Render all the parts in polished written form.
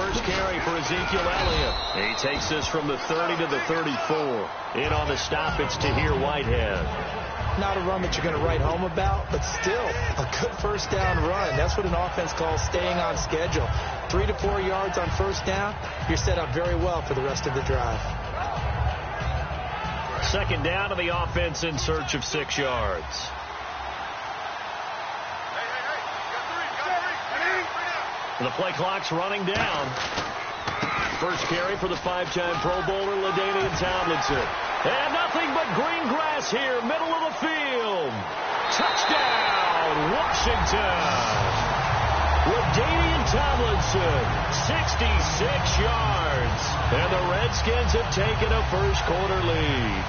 first carry for Ezekiel Elliott. He takes this from the 30 to the 34. In on the stop, it's Tahir Whitehead. Not a run that you're going to write home about, but still a good first down run. That's what an offense calls staying on schedule. 3 to 4 yards on first down, you're set up very well for the rest of the drive. Second down to the offense in search of 6 yards. The play clock's running down. First carry for the 5-time Pro Bowler, LaDainian Tomlinson. And nothing but green grass here, middle of the field. Touchdown, Washington. LaDainian Tomlinson, 66 yards. And the Redskins have taken a first-quarter lead.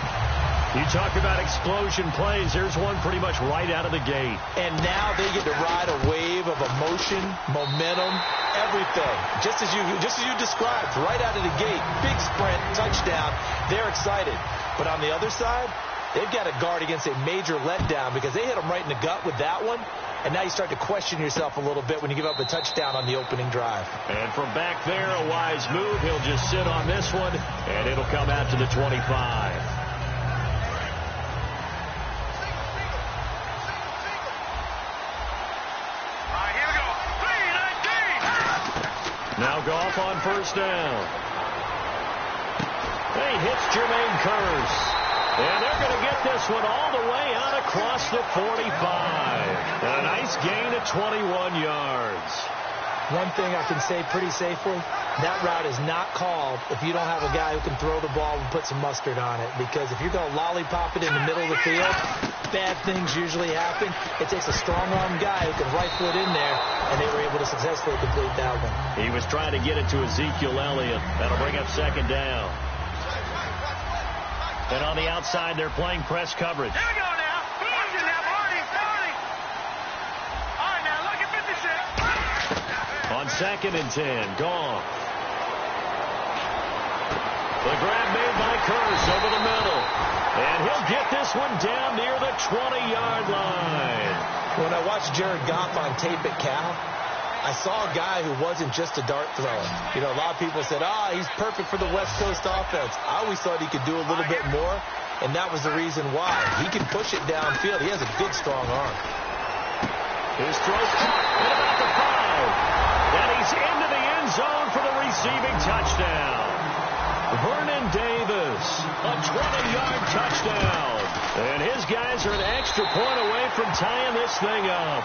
You talk about explosion plays. There's one pretty much right out of the gate. And now they get to ride a wave of emotion, momentum, everything. Just as you described, right out of the gate. Big sprint, touchdown. They're excited. But on the other side, they've got to guard against a major letdown because they hit them right in the gut with that one. And now you start to question yourself a little bit when you give up a touchdown on the opening drive. And from back there, a wise move. He'll just sit on this one, and it'll come out to the 25. Now Goff on first down. He hits Jermaine Kearse. And they're going to get this one all the way out across the 45. And a nice gain of 21 yards. One thing I can say pretty safely, that route is not called if you don't have a guy who can throw the ball and put some mustard on it. Because if you're going to lollipop it in the middle of the field, bad things usually happen. It takes a strong-arm guy who can right foot in there, and they were able to successfully complete that one. He was trying to get it to Ezekiel Elliott. That'll bring up second down. And on the outside, they're playing press coverage. Here we go now. All right, now look at 56. On 2nd and 10, Goff. The grab made by Kearse over the middle. And he'll get this one down near the 20-yard line. When I watched Jared Goff on tape at Cal, I saw a guy who wasn't just a dart thrower. You know, a lot of people said, he's perfect for the West Coast offense. I always thought he could do a little bit more, and that was the reason why. He can push it downfield. He has a good, strong arm. His throw caught at about the 5. And he's into the end zone for the receiving touchdown. Vernon Davis, a 20-yard touchdown. And his guys are an extra point away from tying this thing up.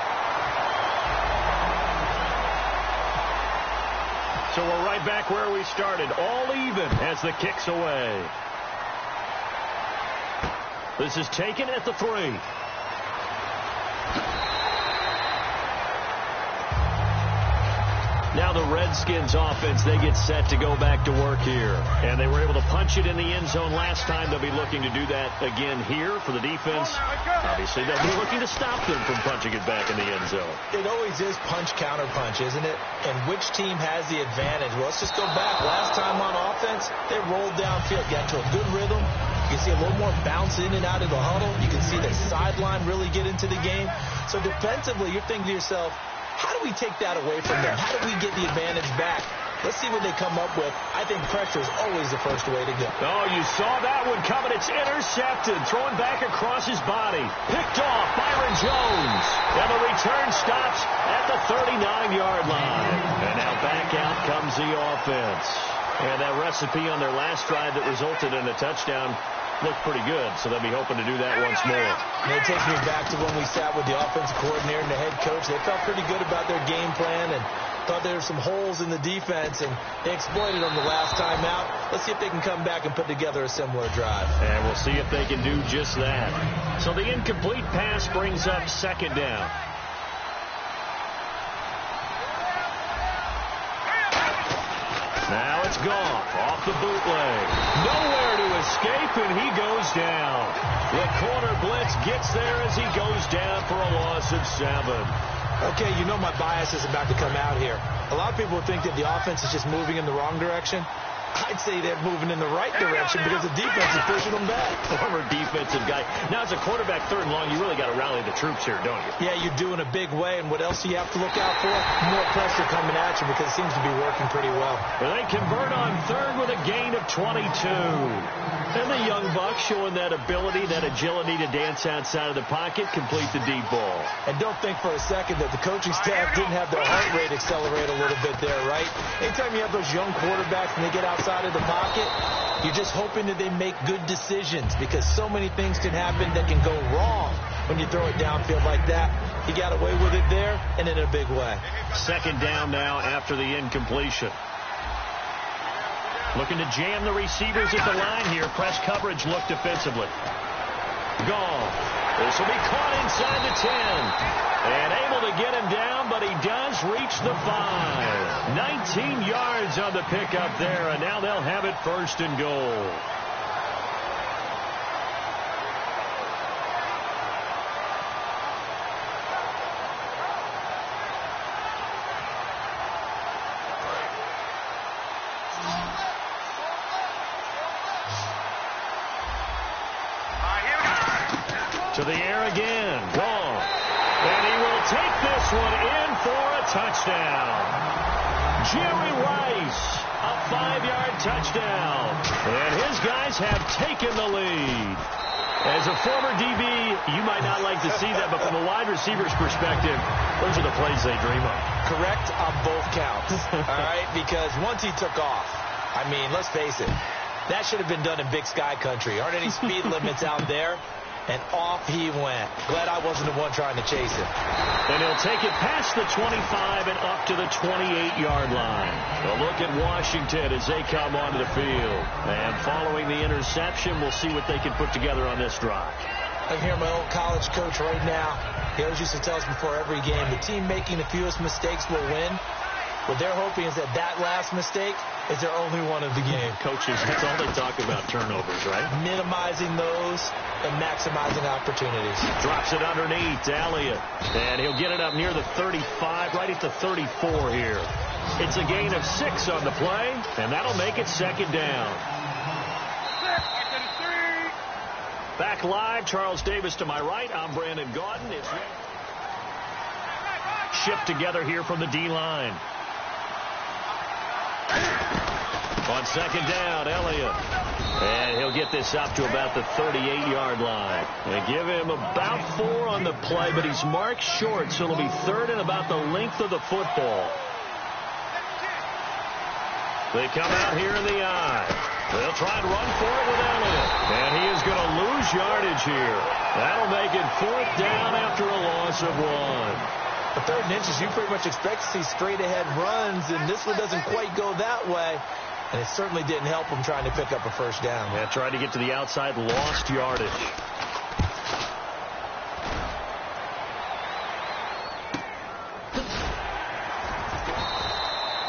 So we're right back where we started, all even as the kick's away. This is taken at the 3. Now the Redskins offense, they get set to go back to work here. And they were able to punch it in the end zone last time. They'll be looking to do that again here for the defense. Obviously, they'll be looking to stop them from punching it back in the end zone. It always is punch, counter punch, isn't it? And which team has the advantage? Well, let's just go back. Last time on offense, they rolled downfield, got to a good rhythm. You can see a little more bounce in and out of the huddle. You can see the sideline really get into the game. So defensively, you're thinking to yourself, how do we take that away from them? How do we get the advantage back? Let's see what they come up with. I think pressure is always the first way to go. Oh, you saw that one coming. It's intercepted. Thrown back across his body. Picked off Byron Jones. And the return stops at the 39-yard line. And now back out comes the offense. And that recipe on their last drive that resulted in a touchdown looked pretty good, so they'll be hoping to do that once more. And it takes me back to when we sat with the offensive coordinator and the head coach. They felt pretty good about their game plan and thought there were some holes in the defense, and they exploited them the last time out. Let's see if they can come back and put together a similar drive. And we'll see if they can do just that. So the incomplete pass brings up second down. Now it's Goff off the bootleg. Nowhere to escape, and he goes down. The corner blitz gets there as he goes down for a loss of 7. Okay, you know my bias is about to come out here. A lot of people think that the offense is just moving in the wrong direction. I'd say they're moving in the right direction because the defense is pushing them back. Former defensive guy. Now, as a quarterback, 3rd and long, you really got to rally the troops here, don't you? Yeah, you do in a big way. And what else do you have to look out for? More pressure coming at you because it seems to be working pretty well. They convert on 3rd with a gain of 22. And the young buck showing that ability, that agility to dance outside of the pocket, complete the deep ball. And don't think for a second that the coaching staff didn't have their heart rate accelerate a little bit there, right? Anytime you have those young quarterbacks and they get outside of the pocket, you're just hoping that they make good decisions because so many things can happen that can go wrong when you throw it downfield like that. He got away with it there and in a big way. 2nd down now after the incompletion. Looking to jam the receivers at the line here. Press coverage look defensively. Gone. This will be caught inside the 10. And able to get him down, but he does reach the 5. 19 yards on the pickup there, and now they'll have it 1st and goal. To the air again. Gone. And he will take this one in for a touchdown. Jerry Rice, a 5-yard touchdown. And his guys have taken the lead. As a former DB, you might not like to see that, but from a wide receiver's perspective, those are the plays they dream of. Correct on both counts. All right, because once he took off, I mean, let's face it, that should have been done in Big Sky country. Aren't any speed limits out there? And off he went. Glad I wasn't the one trying to chase him. And he'll take it past the 25 and up to the 28-yard line. A look at Washington as they come onto the field. And following the interception, we'll see what they can put together on this drive. I can hear my old college coach right now. He always used to tell us before every game, the team making the fewest mistakes will win. What they're hoping is that that last mistake is their only one of the game. Coaches, that's all they talk about, turnovers, right? Minimizing those and maximizing opportunities. Drops it underneath to Elliott. And he'll get it up near the 35, right at the 34 here. It's a gain of 6 on the play, and that'll make it 2nd down. Back live, Charles Davis to my right. I'm Brandon Gaudin. It's shipped together here from the D-line. On 2nd down, Elliott. And he'll get this up to about the 38-yard line. They give him about 4 on the play, but he's marked short, so it'll be 3rd and about the length of the football. They come out here in the eye. They'll try and run for it with Elliott. And he is going to lose yardage here. That'll make it 4th down after a loss of 1. The 3rd and inches, you pretty much expect to see straight-ahead runs, and this one doesn't quite go that way. And it certainly didn't help him trying to pick up a 1st down. Yeah, tried to get to the outside, lost yardage.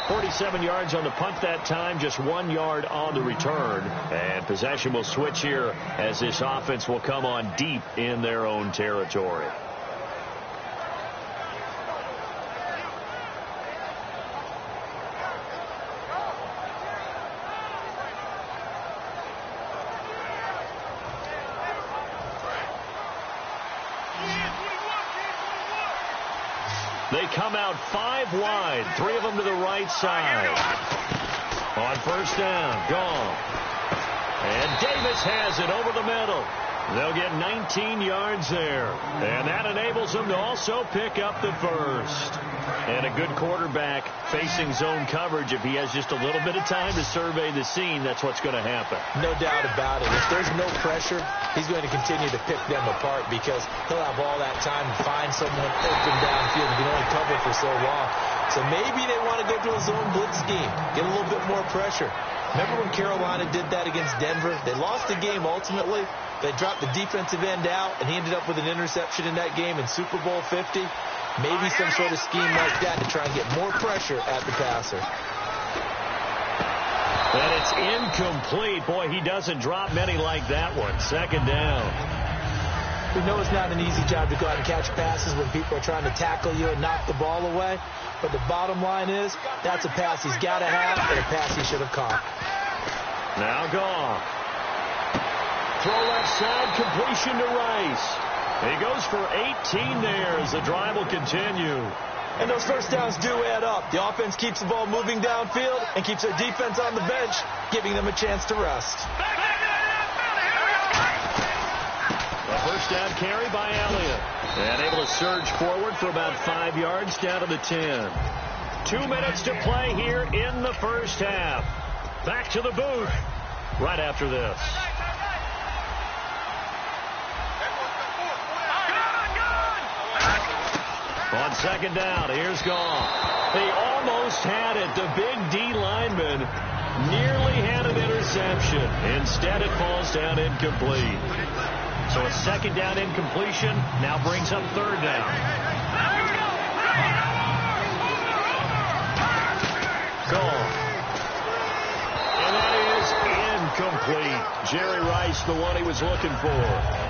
.47 yards on the punt that time, just 1 yard on the return. And possession will switch here as this offense will come on deep in their own territory. They come out 5 wide, 3 of them to the right side. On 1st down, gone. And Davis has it over the middle. They'll get 19 yards there. And that enables them to also pick up the 1st. And a good quarterback facing zone coverage. If he has just a little bit of time to survey the scene, that's what's going to happen. No doubt about it. If there's no pressure, he's going to continue to pick them apart because he'll have all that time to find someone open downfield. He can only cover for so long. So maybe they want to go to a zone blitz scheme, get a little bit more pressure. Remember when Carolina did that against Denver? They lost the game ultimately. They dropped the defensive end out, and he ended up with an interception in that game in Super Bowl 50. Maybe some sort of scheme like that to try and get more pressure at the passer. And it's incomplete. Boy, he doesn't drop many like that one. 2nd down. We know it's not an easy job to go out and catch passes when people are trying to tackle you and knock the ball away. But the bottom line is, that's a pass he's got to have and a pass he should have caught. Now Goff. Throw left side, completion to Rice. He goes for 18 there as the drive will continue. And those first downs do add up. The offense keeps the ball moving downfield and keeps their defense on the bench, giving them a chance to rest. A first down carry by Elliott. And able to surge forward for about 5 yards down to the 10. 2 minutes to play here in the first half. Back to the booth right after this. On second down, here's Goff. They almost had it. The big D lineman nearly had an interception. Instead, it falls down incomplete. So a second down incompletion now brings up third down. Goff. And that is incomplete. Jerry Rice, the one he was looking for.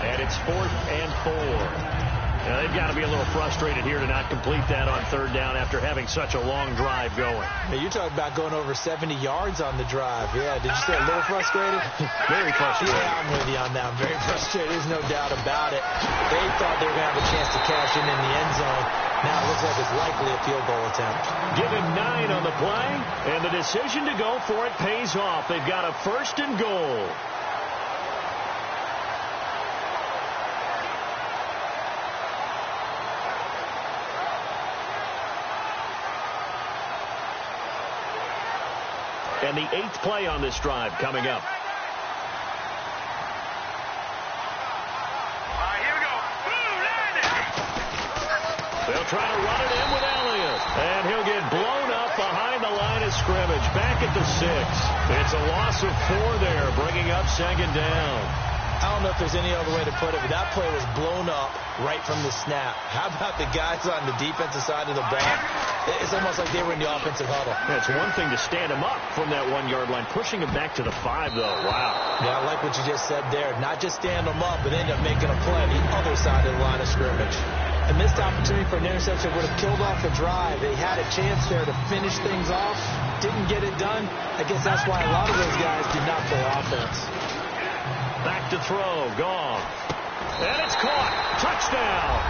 And it's 4th and 4. Now, they've got to be a little frustrated here to not complete that on third down after having such a long drive going. Now, you're talking about going over 70 yards on the drive. Yeah, did you say a little frustrated? Very frustrated. Yeah, I'm with you on that. I'm very frustrated. There's no doubt about it. They thought they were going to have a chance to cash in the end zone. Now it looks like it's likely a field goal attempt. Give him 9 on the play, and the decision to go for it pays off. They've got a 1st and goal. And the 8th play on this drive coming up. Here we go. They'll try to run it in with Elliott. And he'll get blown up behind the line of scrimmage. Back at the 6. It's a loss of 4 there, bringing up second down. I don't know if there's any other way to put it, but that play was blown up right from the snap. How about the guys on the defensive side of the ball? It's almost like they were in the offensive huddle. Yeah, it's one thing to stand him up from that 1-yard line. Pushing him back to the 5, though. Wow. Yeah, I like what you just said there. Not just stand them up, but end up making a play on the other side of the line of scrimmage. A missed opportunity for an interception would have killed off the drive. They had a chance there to finish things off. Didn't get it done. I guess that's why a lot of those guys did not play offense. Back to throw. Goff. And it's caught. Touchdown.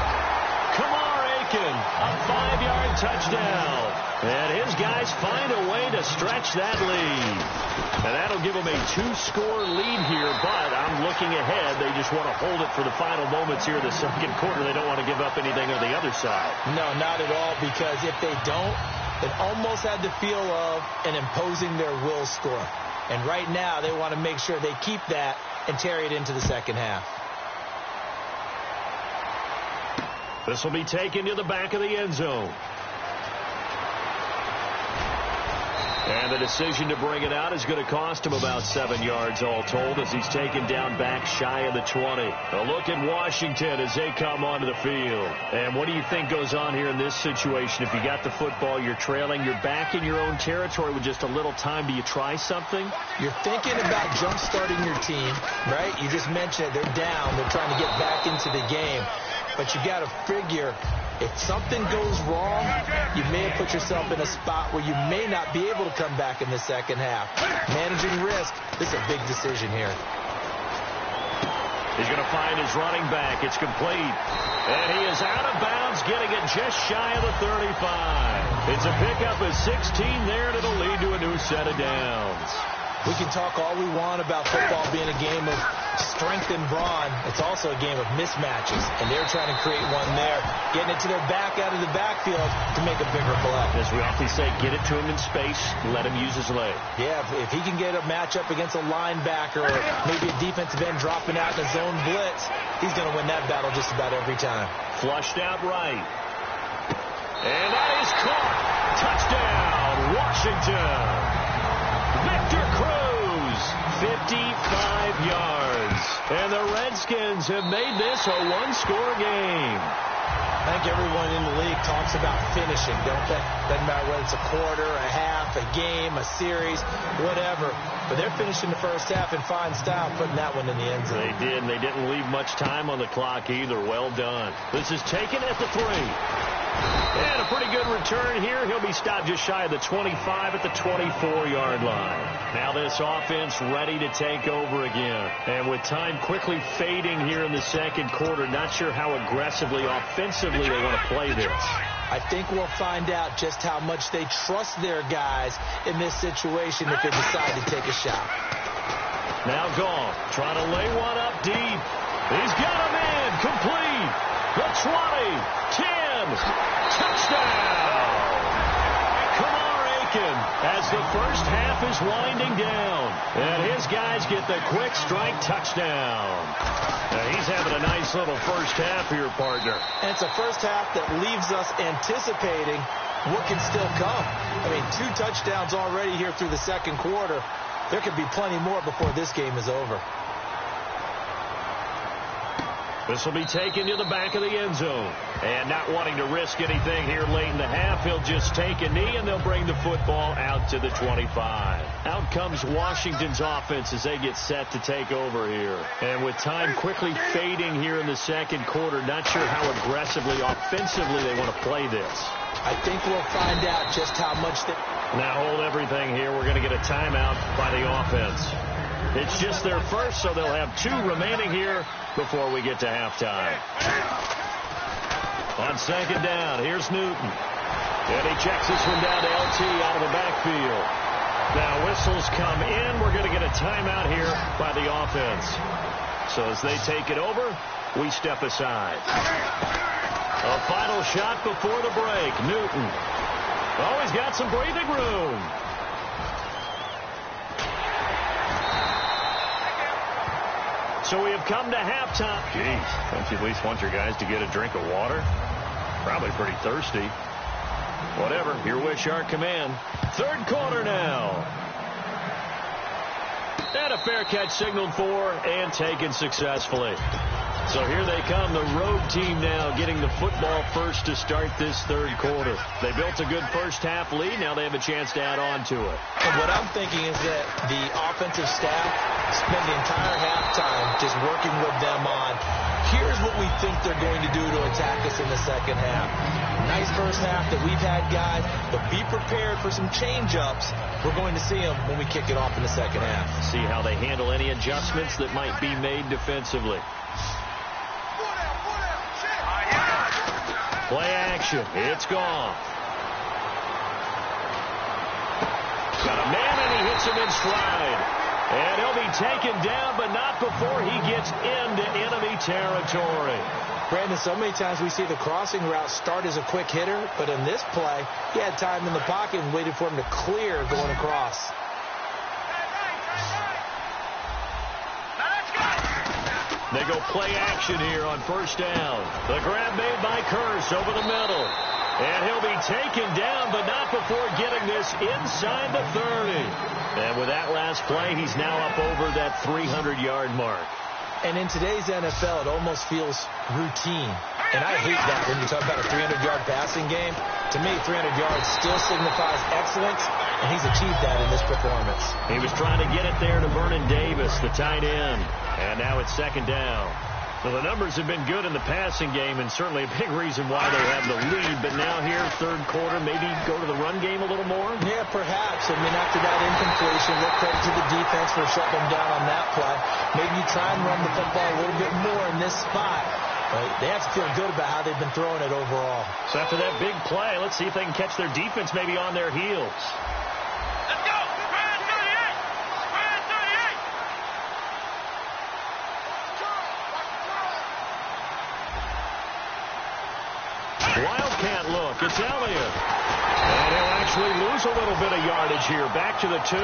Kamar Aiken. A 5-yard touchdown. And his guys find a way to stretch that lead. And that'll give them a 2-score lead here, but I'm looking ahead. They just want to hold it for the final moments here in the second quarter. They don't want to give up anything on the other side. No, not at all, because if they don't, it almost had the feel of an imposing their will score. And right now, they want to make sure they keep that and carry it into the second half. This will be taken to the back of the end zone. And the decision to bring it out is going to cost him about 7 yards all told as he's taken down back shy of the 20. A look at Washington as they come onto the field. And what do you think goes on here in this situation? If you got the football, you're trailing, you're back in your own territory with just a little time. Do you try something? You're thinking about jump-starting your team, right? You just mentioned it. They're down. They're trying to get back into the game. But you got to figure, if something goes wrong, you may have put yourself in a spot where you may not be able to come back in the second half. Managing risk, this is a big decision here. He's going to find his running back. It's complete. And he is out of bounds, getting it just shy of the 35. It's a pickup of 16 there, and it'll lead to a new set of downs. We can talk all we want about football being a game of strength and brawn. It's also a game of mismatches, and they're trying to create one there, getting it to their back out of the backfield to make a bigger play. As we often say, get it to him in space, let him use his leg. Yeah, if he can get a matchup against a linebacker or maybe a defensive end dropping out in a zone blitz, he's going to win that battle just about every time. Flushed out right. And that is caught. Touchdown, Washington. Victor Cruz, 55 yards. And the Redskins have made this a one-score game. I think everyone in the league talks about finishing, don't they? Doesn't matter whether it's a quarter, a half, a game, a series, whatever. But they're finishing the first half in fine style, putting that one in the end zone. They did, and they didn't leave much time on the clock either. Well done. This is taken at the 3. And a pretty good return here. He'll be stopped just shy of the 25 at the 24-yard line. Now this offense ready to take over again. And with time quickly fading here in the second quarter, not sure how aggressively, offensively they want to play this. I think we'll find out just how much they trust their guys in this situation if they decide to take a shot. Now Goff trying to lay one up deep. He's got a man complete. The 20, 10, touchdown. Kamar Aiken as the first half is winding down. And his guys get the quick strike touchdown. Now he's having a nice little first half here, partner. And it's a first half that leaves us anticipating what can still come. I mean, 2 touchdowns already here through the second quarter. There could be plenty more before this game is over. This will be taken to the back of the end zone. And not wanting to risk anything here late in the half, he'll just take a knee, and they'll bring the football out to the 25. Out comes Washington's offense as they get set to take over here. And with time quickly fading here in the second quarter, not sure how aggressively, offensively they want to play this. I think we'll find out just how much they... Now hold everything here. We're going to get a timeout by the offense. It's just their first, so they'll have 2 remaining here before we get to halftime. On second down, here's Newton. And he checks this one down to LT out of the backfield. Now whistles come in. We're going to get a timeout here by the offense. So as they take it over, we step aside. A final shot before the break. Newton. Oh, he's got some breathing room. So we have come to halftime. Geez, don't you at least want your guys to get a drink of water? Probably pretty thirsty. Whatever, your wish, our command. Third quarter now. And a fair catch signaled for and taken successfully. So here they come, the road team now getting the football first to start this third quarter. They built a good first half lead. Now they have a chance to add on to it. And what I'm thinking is that the offensive staff spend the entire halftime just working with them on, here's what we think they're going to do to attack us in the second half. Nice first half that we've had, guys, but be prepared for some change-ups. We're going to see them when we kick it off in the second half. See how they handle any adjustments that might be made defensively. Play action. It's gone. Got a man, and he hits him in stride. And he'll be taken down, but not before he gets into enemy territory. Brandon, so many times we see the crossing route start as a quick hitter, but in this play, he had time in the pocket and waited for him to clear going across. They go play action here on first down. The grab made by Kearse over the middle. And he'll be taken down, but not before getting this inside the 30. And with that last play, he's now up over that 300-yard mark. And in today's NFL, it almost feels routine. And I hate that when you talk about a 300-yard passing game. To me, 300 yards still signifies excellence, and he's achieved that in this performance. He was trying to get it there to Vernon Davis, the tight end. And now it's second down. So the numbers have been good in the passing game, and certainly a big reason why they have the lead. But now here, third quarter, maybe go to the run game a little more? Yeah, perhaps. I mean, after that incompletion, we'll credit to the defense for shutting them down on that play. Maybe you try and run the football a little bit more in this spot. But they have to feel good about how they've been throwing it overall. So after that big play, let's see if they can catch their defense maybe on their heels. Let's go! Brand 38! Brand 38! Wildcat look. It's Elliott. And he'll actually lose a little bit of yardage here. Back to the 2.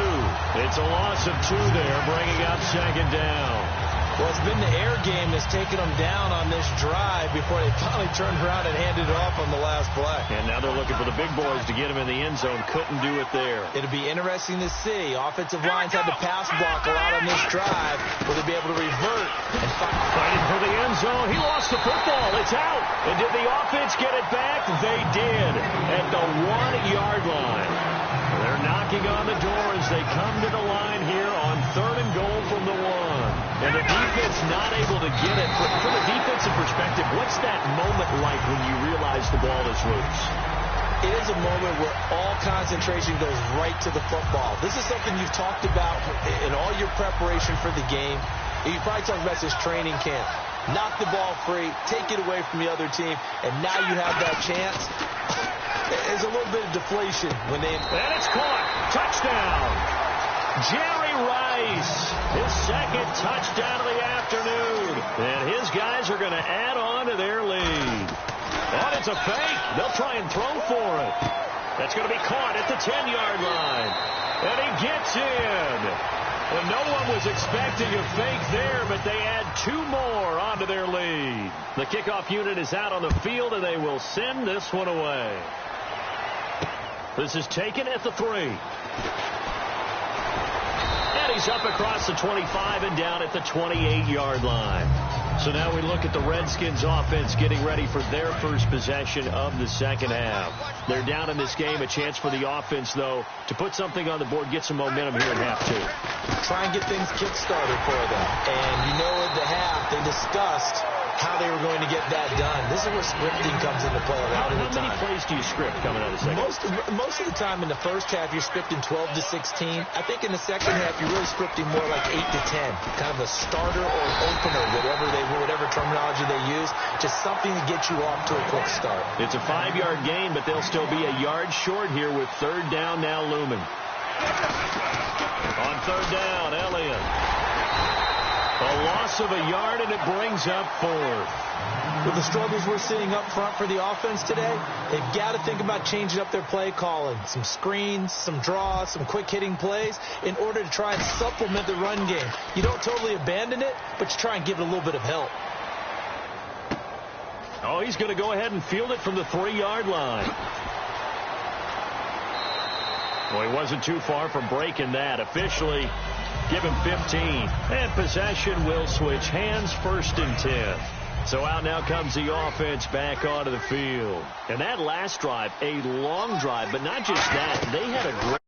It's a loss of 2 there, bringing up second down. Well, it's been the air game that's taken them down on this drive before they finally turned around and handed it off on the last play. And now they're looking for the big boys to get him in the end zone. Couldn't do it there. It'll be interesting to see. Offensive lines had to pass block a lot on this drive. Will they be able to revert and fighting for the end zone? He lost the football. It's out. And did the offense get it back? They did at the 1-yard line. They're knocking on the door as they come to the line here on 3rd and goal from the 1. And the defense not able to get it. For the defensive some perspective, what's that moment like when you realize the ball is loose? It is a moment where all concentration goes right to the football. This is something you've talked about in all your preparation for the game. You probably talked about this training camp. Knock the ball free, take it away from the other team, and now you have that chance. There's a little bit of deflation when they... And it's caught. Touchdown. Jerry Rice, his second touchdown of the afternoon. And his guys are going to add on to their lead. And it's a fake. They'll try and throw for it. That's going to be caught at the 10-yard line. And he gets in. And no one was expecting a fake there, but they add 2 more onto their lead. The kickoff unit is out on the field, and they will send this one away. This is taken at the 3. And he's up across the 25 and down at the 28-yard line. So now we look at the Redskins offense getting ready for their first possession of the second half. They're down in this game. A chance for the offense, though, to put something on the board, get some momentum here in half 2. Try and get things kick-started for them. And you know at the half, they discussed how they were going to get that done. This is where scripting comes into play a lot of the time. How many plays do you script coming out of the second? Most of the time in the first half, you're scripting 12 to 16. I think in the second half, you're really scripting more like 8 to 10. Kind of a starter or an opener, whatever terminology they use. Just something to get you off to a quick start. It's a 5-yard gain, but they'll still be a yard short here with third down now looming. On third down, Elliott. A loss of a yard, and it brings up 4th. With the struggles we're seeing up front for the offense today, they've got to think about changing up their play calling. Some screens, some draws, some quick-hitting plays in order to try and supplement the run game. You don't totally abandon it, but you try and give it a little bit of help. Oh, he's going to go ahead and field it from the 3-yard line. Well, he wasn't too far from breaking that. Officially, give him 15. And possession will switch hands, 1st and 10. So out now comes the offense back onto the field. And that last drive, a long drive, but not just that. They had a great...